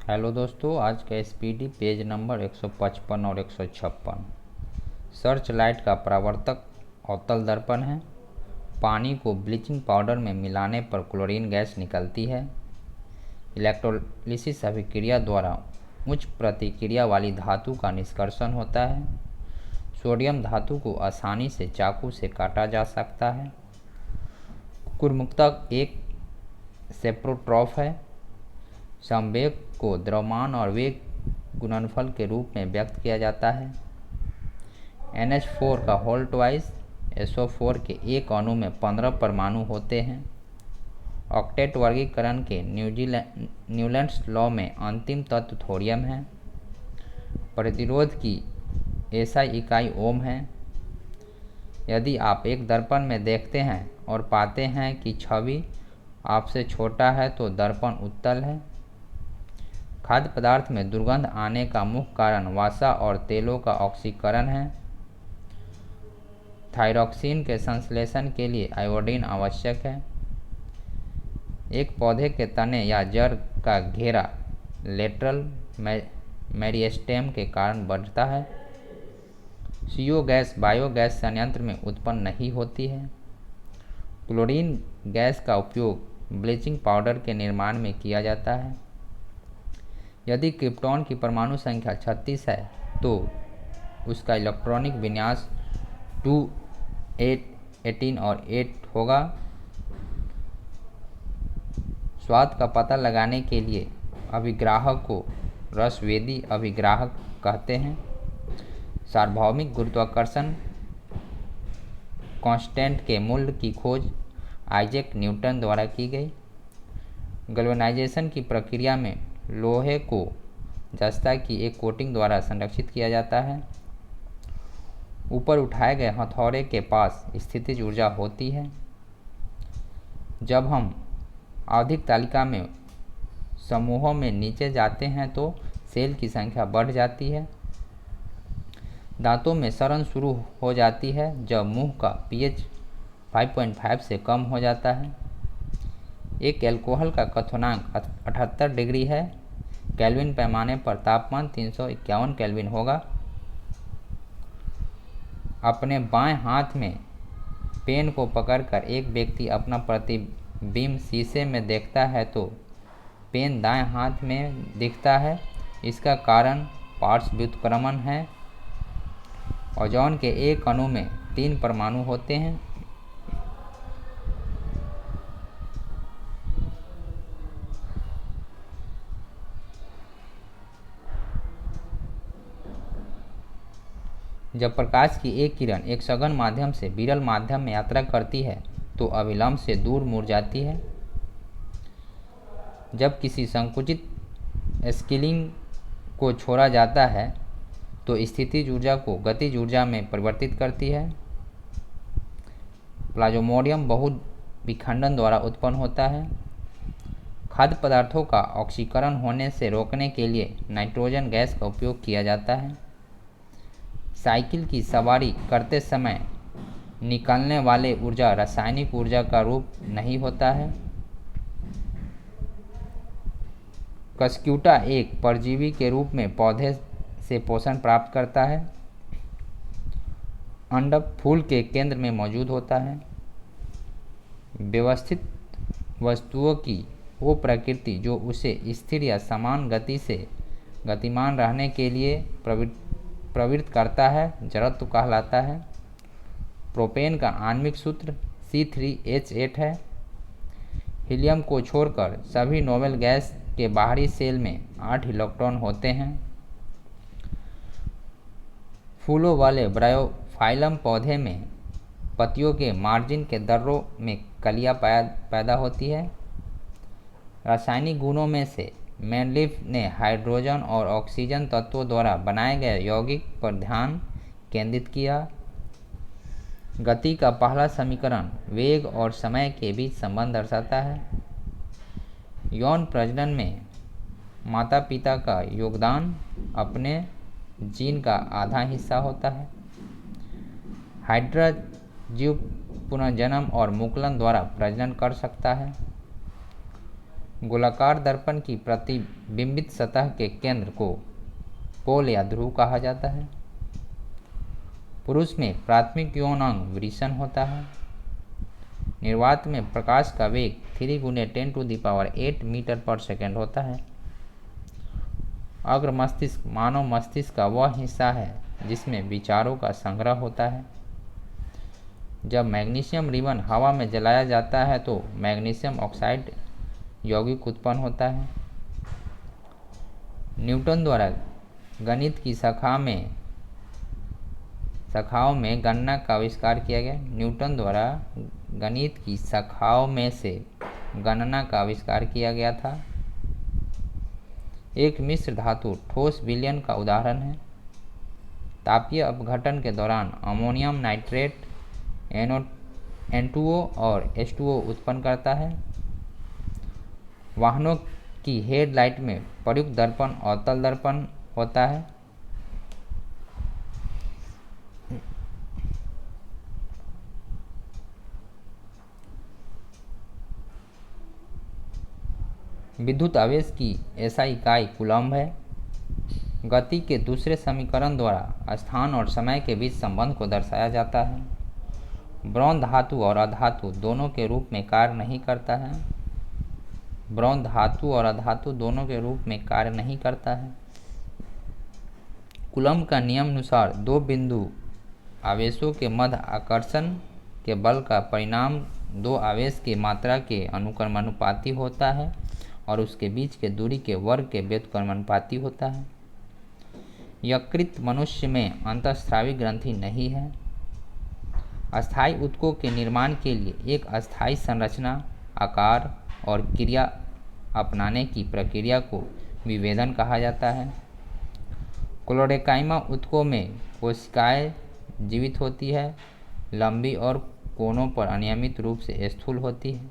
Hello दोस्तों, आज का एसपीडी पेज नंबर 155 और 156। सर्च लाइट का परावर्तक अवतल दर्पण है। पानी को ब्लीचिंग पाउडर में मिलाने पर क्लोरीन गैस निकलती है। इलेक्ट्रोलिसिस अभिक्रिया द्वारा उच्च प्रतिक्रिया वाली धातु का निष्कर्षण होता है। सोडियम धातु को आसानी से चाकू से काटा जा सकता है। कुकुरमुक्तक एक सेप्रोट्रॉफ है। संवेग को द्रव्यमान और वेग गुणनफल के रूप में व्यक्त किया जाता है। NH4 का होल ट्वाइस SO4 के एक अणु में 15 परमाणु होते हैं। ऑक्टेट वर्गीकरण के न्यूलैंड्स लॉ में अंतिम तत्व थोरियम है। प्रतिरोध की SI इकाई ओम है। यदि आप एक दर्पण में देखते हैं और पाते हैं कि छवि आपसे छोटा है तो दर्पण उत्तल है। खाद्य पदार्थ में दुर्गंध आने का मुख्य कारण वसा और तेलों का ऑक्सीकरण है। थायरॉक्सिन के संश्लेषण के लिए आयोडीन आवश्यक है। एक पौधे के तने या जड़ का घेरा लेटरल मेरिस्टेम के कारण बढ़ता है। CO गैस बायोगैस संयंत्र में उत्पन्न नहीं होती है। क्लोरीन गैस का उपयोग ब्लीचिंग पाउडर के निर्माण में किया जाता है। यदि क्रिप्टॉन की परमाणु संख्या 36 है तो उसका इलेक्ट्रॉनिक विन्यास 2 8 18 और 8 होगा। स्वाद का पता लगाने के लिए अभिग्राहक को रसवेदी अभिग्राहक कहते हैं। सार्वभौमिक गुरुत्वाकर्षण कांस्टेंट के मूल्य की खोज आइजैक न्यूटन द्वारा की गई। गैल्वेनाइजेशन की प्रक्रिया में लोहे को जस्ता की एक कोटिंग द्वारा संरक्षित किया जाता है। ऊपर उठाए गए हथौड़े के पास स्थितिज ऊर्जा होती है। जब हम आवधिक तालिका में समूहों में नीचे जाते हैं तो सेल की संख्या बढ़ जाती है। दांतों में सड़न शुरू हो जाती है जब मुंह का pH 5.5 से कम हो जाता है। एक एल्कोहल का क्वथनांक 78 डिग्री है। केल्विन पैमाने पर तापमान 351 केल्विन होगा। अपने बाएं हाथ में पेन को पकड़कर एक व्यक्ति अपना प्रतिबिंब शीशे में देखता है तो पेन दाएं हाथ में दिखता है। इसका कारण पार्श्व व्युत्क्रमण है। ओजोन के एक अणु में 3 परमाणु होते हैं। जब प्रकाश की एक किरण एक सघन माध्यम से विरल माध्यम में यात्रा करती है तो अविलंब से दूर मुड़ जाती है। जब किसी संकुचित स्केलिंग को छोड़ा जाता है तो स्थितिज ऊर्जा को गतिज ऊर्जा में परिवर्तित करती है। प्लाज्मोडियम बहुत विखंडन द्वारा उत्पन्न होता है। खाद्य पदार्थों का ऑक्सीकरण होने से रोकने के लिए नाइट्रोजन गैस का उपयोग किया जाता है। साइकिल की सवारी करते समय निकलने वाले ऊर्जा रासायनिक ऊर्जा का रूप नहीं होता है। कस्क्यूटा एक परजीवी के रूप में पौधे से पोषण प्राप्त करता है। अंडक फूल के केंद्र में मौजूद होता है। व्यवस्थित वस्तुओं की वो प्रकृति जो उसे स्थिर या समान गति से गतिमान रहने के लिए प्रवृत्त करता है जड़त्व कहलाता है। प्रोपेन का आणविक सूत्र C3H8 है। हीलियम को छोड़कर सभी नोबेल गैस के बाहरी सेल में 8 इलेक्ट्रॉन होते हैं। फूलों वाले ब्रायोफाइलम पौधे में पत्तियों के मार्जिन के दर्रों में कलियां पैदा होती है। रासायनिक गुणों में से मेंडलीफ ने हाइड्रोजन और ऑक्सीजन तत्वों द्वारा बनाए गए यौगिक पर ध्यान केंद्रित किया। गति का पहला समीकरण वेग और समय के बीच संबंध दर्शाता है। यौन प्रजनन में माता पिता का योगदान अपने जीन का आधा हिस्सा होता है। हाइड्रा जीव पुनर्जन्म और मुकुलन द्वारा प्रजनन कर सकता है। गोलाकार दर्पण की प्रतिबिंबित सतह के केंद्र को पोल या ध्रुव कहा जाता है। पुरुष में प्राथमिक यौन अंग वृषण होता है। निर्वात में प्रकाश का वेग 3 × 10⁸ मीटर पर सेकेंड होता है। अग्र मस्तिष्क मानव मस्तिष्क का वह हिस्सा है जिसमें विचारों का संग्रह होता है। जब मैग्नीशियम रिबन हवा में जलाया जाता है तो मैग्नीशियम ऑक्साइड यौगिक उत्पन्न होता है। न्यूटन द्वारा गणित की शाखाओं में गणना का आविष्कार किया गया। न्यूटन द्वारा गणित की शाखाओं में से गणना का आविष्कार किया गया था। एक मिश्र धातु ठोस विलयन का उदाहरण है। तापीय अपघटन के दौरान अमोनियम नाइट्रेट N2O और H2O उत्पन्न करता है। वाहनों की हेडलाइट में प्रयुक्त दर्पण अवतल दर्पण होता है। विद्युत आवेश की ऐसा इकाई कूलम्ब है। गति के दूसरे समीकरण द्वारा स्थान और समय के बीच संबंध को दर्शाया जाता है। ब्रॉन्ज धातु और अधातु दोनों के रूप में कार्य नहीं करता है। ब्रॉन्ज धातु और अधातु दोनों के रूप में कार्य नहीं करता है। कूलम्ब का नियम अनुसार दो बिंदु आवेशों के मध्य आकर्षण के बल का परिणाम दो आवेश की मात्रा के अनुक्रमानुपाती होता है और उसके बीच के दूरी के वर्ग के व्युत्क्रमानुपाती होता है। यकृत मनुष्य में अंतःस्रावी ग्रंथि नहीं है। अस्थायी ऊतकों के निर्माण के लिए एक अस्थायी संरचना, आकार और क्रिया अपनाने की प्रक्रिया को विभेदन कहा जाता है। क्लोरेकाइमा ऊतकों में कोशिकाएं जीवित होती है, लंबी और कोनों पर अनियमित रूप से स्थूल होती है।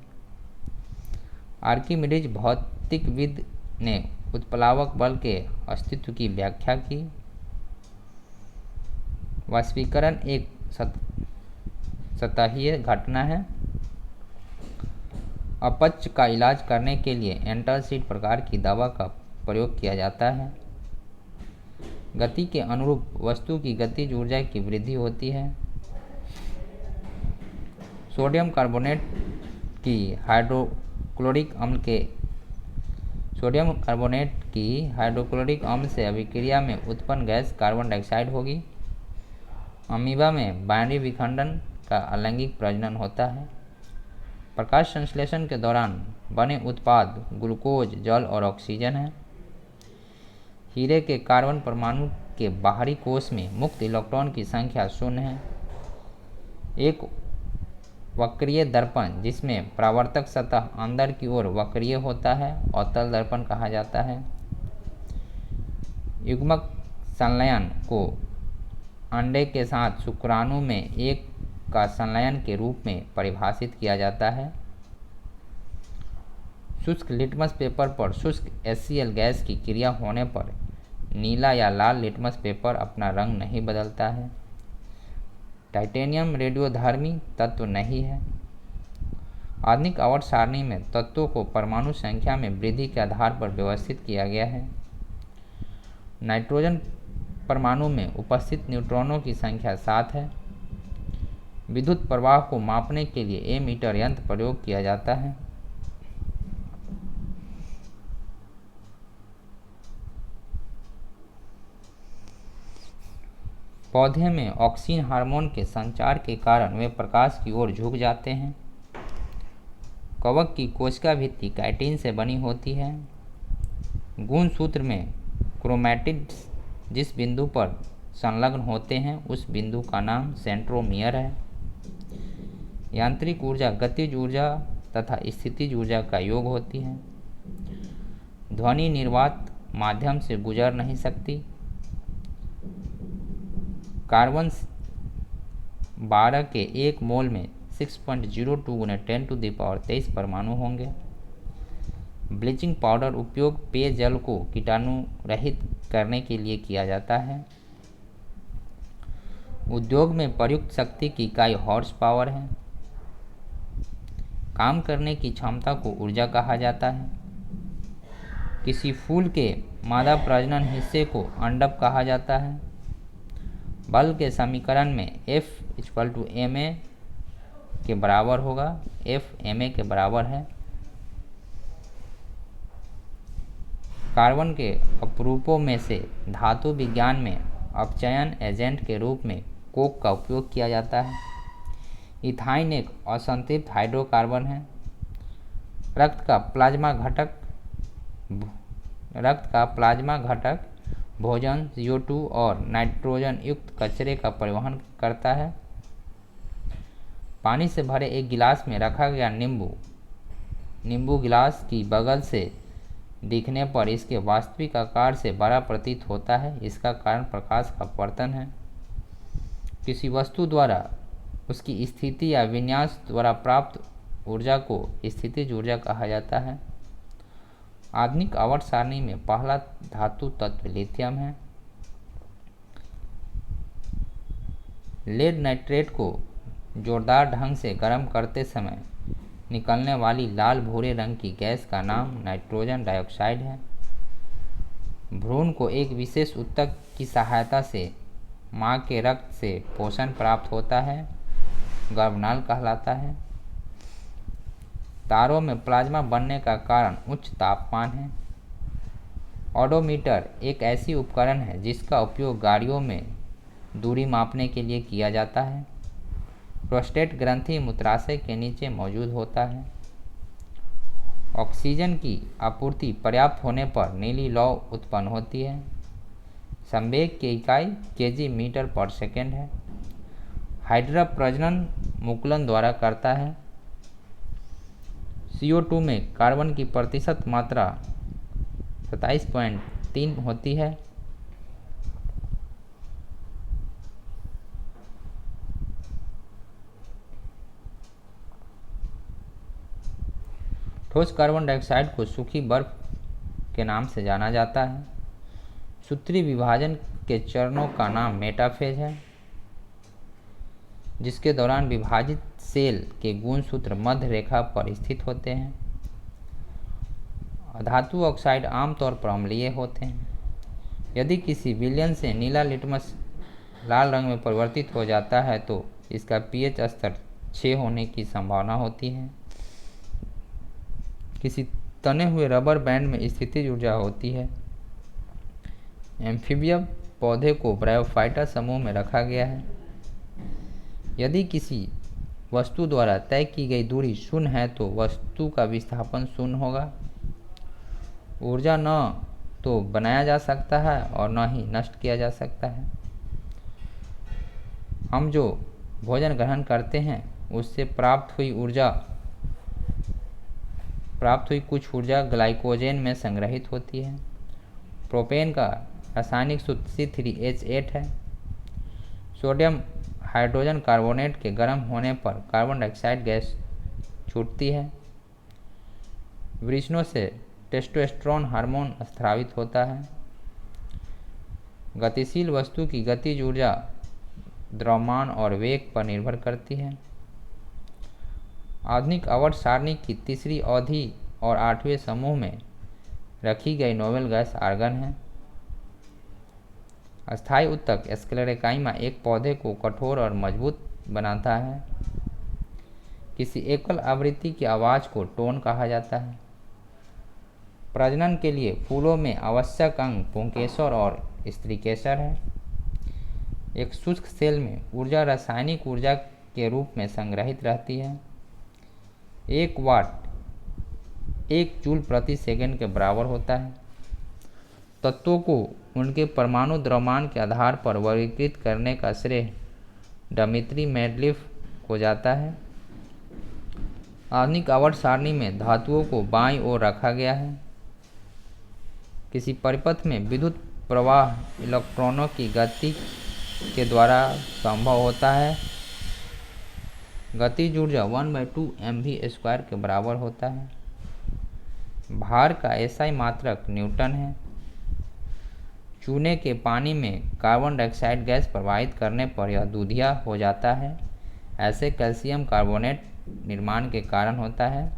आर्किमिडीज भौतिकविद ने उत्प्लावक बल के अस्तित्व की व्याख्या की। वाष्पीकरण एक सतहीय घटना है। अपच का इलाज करने के लिए एंटासिड प्रकार की दवा का प्रयोग किया जाता है। गति के अनुरूप वस्तु की गतिज ऊर्जा की वृद्धि होती है। सोडियम कार्बोनेट की हाइड्रोक्लोरिक अम्ल से अभिक्रिया में उत्पन्न गैस कार्बन डाइऑक्साइड होगी। अमीबा में बाइनरी विखंडन का अलैंगिक प्रजनन होता है। प्रकाश संश्लेषण के दौरान बने उत्पाद ग्लूकोज, जल और ऑक्सीजन है। हीरे के कार्बन परमाणु के बाहरी कोश में मुक्त इलेक्ट्रॉन की संख्या 0 है। एक वक्रीय दर्पण जिसमें परावर्तक सतह अंदर की ओर वक्रीय होता है अवतल दर्पण कहा जाता है। युग्मक संलयन को अंडे के साथ शुक्राणु में एक का संलयन के रूप में परिभाषित किया जाता है। शुष्क लिटमस पेपर पर शुष्क HCl गैस की क्रिया होने पर नीला या लाल लिटमस पेपर अपना रंग नहीं बदलता है। टाइटेनियम रेडियोधर्मी तत्व नहीं है। आधुनिक आवर्त सारणी में तत्वों को परमाणु संख्या में वृद्धि के आधार पर व्यवस्थित किया गया है। नाइट्रोजन परमाणु में उपस्थित न्यूट्रॉनों की संख्या 7 है। विद्युत प्रवाह को मापने के लिए एमीटर यंत्र प्रयोग किया जाता है। पौधे में ऑक्सीन हार्मोन के संचार के कारण वे प्रकाश की ओर झुक जाते हैं। कवक की कोशिका भित्ति काइटिन से बनी होती है। गुणसूत्र में क्रोमैटिड्स जिस बिंदु पर संलग्न होते हैं उस बिंदु का नाम सेंट्रोमियर है। यांत्रिक ऊर्जा गतिज ऊर्जा तथा स्थितिज ऊर्जा का योग होती है। ध्वनि निर्वात माध्यम से गुजर नहीं सकती। कार्बन 12 के 1 मोल में 6.02 × 10⁻23 परमाणु होंगे। ब्लीचिंग पाउडर उपयोग पेयजल को कीटाणु रहित करने के लिए किया जाता है। उद्योग में प्रयुक्त शक्ति की इकाई हॉर्स पावर है। काम करने की क्षमता को ऊर्जा कहा जाता है। किसी फूल के मादा प्रजनन हिस्से को अंडक कहा जाता है। बल के समीकरण में F ma के बराबर होगा। F ma के बराबर है। कार्बन के अपरूपों में से धातु विज्ञान में अपचयन एजेंट के रूप में कोक का उपयोग किया जाता है। इथाइन एक असंतृप्त हाइड्रोकार्बन है। रक्त का प्लाज्मा घटक भोजन CO2 और नाइट्रोजन युक्त कचरे का परिवहन करता है। पानी से भरे एक गिलास में रखा गया नींबू गिलास की बगल से दिखने पर इसके वास्तविक आकार से बड़ा प्रतीत होता है। इसका कारण प्रकाश का अपवर्तन है। किसी वस्तु द्वारा उसकी स्थिति या विन्यास द्वारा प्राप्त ऊर्जा को स्थितिज ऊर्जा कहा जाता है। आधुनिक आवर्त सारणी में पहला धातु तत्व लिथियम है। लेड नाइट्रेट को जोरदार ढंग से गर्म करते समय निकलने वाली लाल भूरे रंग की गैस का नाम नाइट्रोजन डाइऑक्साइड है। भ्रूण को एक विशेष ऊतक की सहायता से मां के रक्त से पोषण प्राप्त होता है, गर्भनाल कहलाता है। तारों में प्लाज्मा बनने का कारण उच्च तापमान है। ओडोमीटर एक ऐसी उपकरण है जिसका उपयोग गाड़ियों में दूरी मापने के लिए किया जाता है। प्रोस्टेट ग्रंथि मूत्राशय के नीचे मौजूद होता है। ऑक्सीजन की आपूर्ति पर्याप्त होने पर नीली लौ उत्पन्न होती है। संवेग की इकाई kg/s है। हाइड्रा प्रजनन मुकुलन द्वारा करता है। CO2 में कार्बन की प्रतिशत मात्रा 27.3 होती है। ठोस कार्बन डाइऑक्साइड को सूखी बर्फ के नाम से जाना जाता है। सूत्री विभाजन के चरणों का नाम मेटाफेज है, जिसके दौरान विभाजित सेल के गुणसूत्र मध्य रेखा पर स्थित होते हैं। धातु ऑक्साइड आमतौर पर अम्लीय होते हैं। यदि किसी विलयन से नीला लिटमस लाल रंग में परिवर्तित हो जाता है तो इसका pH स्तर 6 होने की संभावना होती है। किसी तने हुए रबर बैंड में स्थितिज ऊर्जा होती है। एम्फीबिया पौधे को ब्रायोफाइटा समूह में रखा गया है। यदि किसी वस्तु द्वारा तय की गई दूरी शून्य है तो वस्तु का विस्थापन शून्य होगा। ऊर्जा न तो बनाया जा सकता है और न ही नष्ट किया जा सकता है। हम जो भोजन ग्रहण करते हैं उससे प्राप्त हुई कुछ ऊर्जा ग्लाइकोजेन में संग्रहित होती है। प्रोपेन का रासायनिक सूत्र C3H8 है। सोडियम हाइड्रोजन कार्बोनेट के गर्म होने पर कार्बन डाइऑक्साइड गैस छूटती है। वृषणों से टेस्टोस्टेरोन हार्मोन स्रावित होता है। गतिशील वस्तु की गतिज ऊर्जा द्रव्यमान और वेग पर निर्भर करती है। आधुनिक आवर्त सारणी की तीसरी अवधि और 8वें समूह में रखी गई नोबेल गैस आर्गन है। अस्थायी ऊतक स्क्लेरेकाइमा एक पौधे को कठोर और मजबूत बनाता है। किसी एकल आवृत्ति की आवाज़ को टोन कहा जाता है। प्रजनन के लिए फूलों में आवश्यक अंग पुंकेसर और स्त्रीकेसर है। एक शुष्क सेल में ऊर्जा रासायनिक ऊर्जा के रूप में संग्रहित रहती है। 1 वाट 1 जूल प्रति सेकंड के बराबर होता है। तत्वों को उनके परमाणु द्रव्यमान के आधार पर वर्गीकृत करने का श्रेय डमित्री मेंडलीफ को जाता है। आधुनिक आवर्त सारणी में धातुओं को बाईं ओर रखा गया है। किसी परिपथ में विद्युत प्रवाह इलेक्ट्रॉनों की गति के द्वारा संभव होता है। गतिज ऊर्जा 1/2 mv² के बराबर होता है। भार का SI मात्रक न्यूटन है। चूने के पानी में कार्बन डाइऑक्साइड गैस प्रवाहित करने पर यह दूधिया हो जाता है। ऐसे कैल्शियम कार्बोनेट निर्माण के कारण होता है।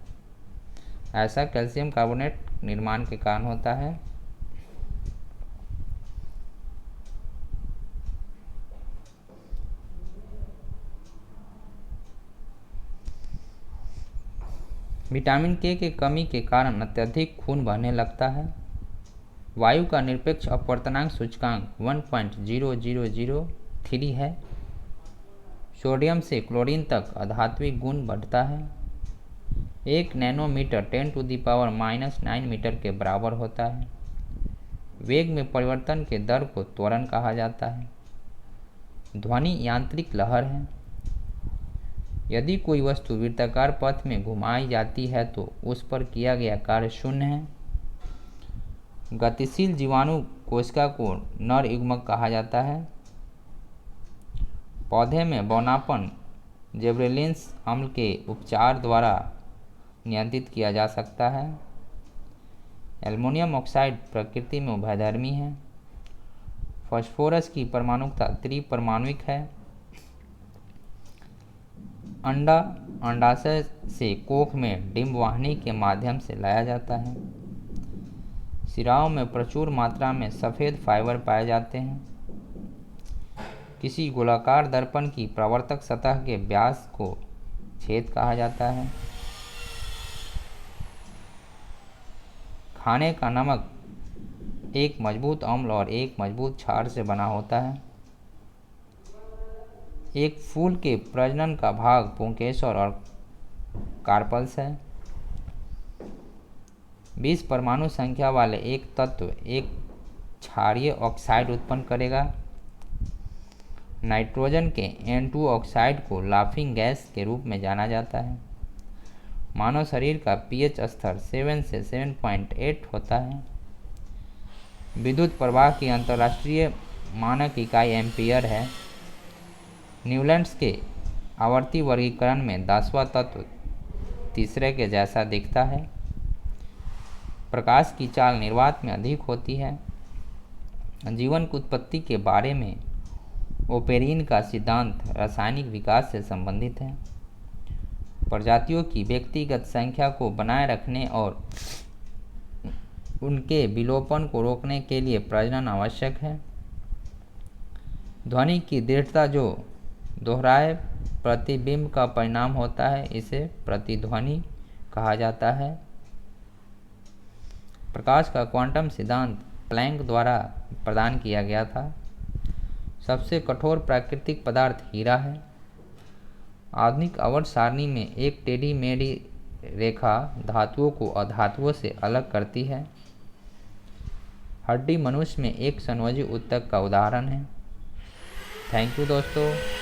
ऐसा कैल्शियम कार्बोनेट निर्माण के कारण होता है। विटामिन के कमी के कारण अत्यधिक खून बहने लगता है। वायु का निरपेक्ष अपवर्तनांक सूचकांक 1.0003 है। सोडियम से क्लोरीन तक अधात्विक गुण बढ़ता है। 1 नैनोमीटर 10⁻⁻⁹ मीटर के बराबर होता है। वेग में परिवर्तन के दर को त्वरण कहा जाता है। ध्वनि यांत्रिक लहर है। यदि कोई वस्तु वृत्ताकार पथ में घुमाई जाती है तो उस पर किया गया कार्य शून्य है। गतिशील जीवाणु कोशिका को नर युग्मक कहा जाता है। पौधे में बौनापन जिबरेलिन्स अम्ल के उपचार द्वारा नियंत्रित किया जा सकता है। एल्युमिनियम ऑक्साइड प्रकृति में उभयधर्मी है। फास्फोरस की परमाणुकता त्रिपरमाणुक है। अंडा अंडाशय से कोख में डिंबवाहिनी के माध्यम से लाया जाता है। सिराओं में प्रचुर मात्रा में सफ़ेद फाइबर पाए जाते हैं। किसी गोलाकार दर्पण की प्रवर्तक सतह के व्यास को छेद कहा जाता है। खाने का नमक एक मजबूत अम्ल और एक मजबूत क्षार से बना होता है। एक फूल के प्रजनन का भाग पुंकेसर और कार्पल्स है। 20 परमाणु संख्या वाले एक तत्व एक क्षारीय ऑक्साइड उत्पन्न करेगा। नाइट्रोजन के N2 ऑक्साइड को लाफिंग गैस के रूप में जाना जाता है। मानव शरीर का pH स्तर 7 से 7.8 होता है। विद्युत प्रवाह की अंतर्राष्ट्रीय मानक इकाई एम्पीयर है। न्यूलैंड्स के आवर्ती वर्गीकरण में 10वां तत्व तीसरे के जैसा दिखता है। प्रकाश की चाल निर्वात में अधिक होती है। जीवन की उत्पत्ति के बारे में ओपेरिन का सिद्धांत रासायनिक विकास से संबंधित है। प्रजातियों की व्यक्तिगत संख्या को बनाए रखने और उनके विलोपन को रोकने के लिए प्रजनन आवश्यक है। ध्वनि की दृढ़ता जो दोहराए प्रतिबिंब का परिणाम होता है इसे प्रतिध्वनि कहा जाता है। प्रकाश का क्वांटम सिद्धांत प्लैंक द्वारा प्रदान किया गया था। सबसे कठोर प्राकृतिक पदार्थ हीरा है। आधुनिक आवर्त सारणी में एक टेढ़ी मेढ़ी रेखा धातुओं को अधातुओं से अलग करती है। हड्डी मनुष्य में एक संयोजी ऊतक का उदाहरण है। थैंक यू दोस्तों।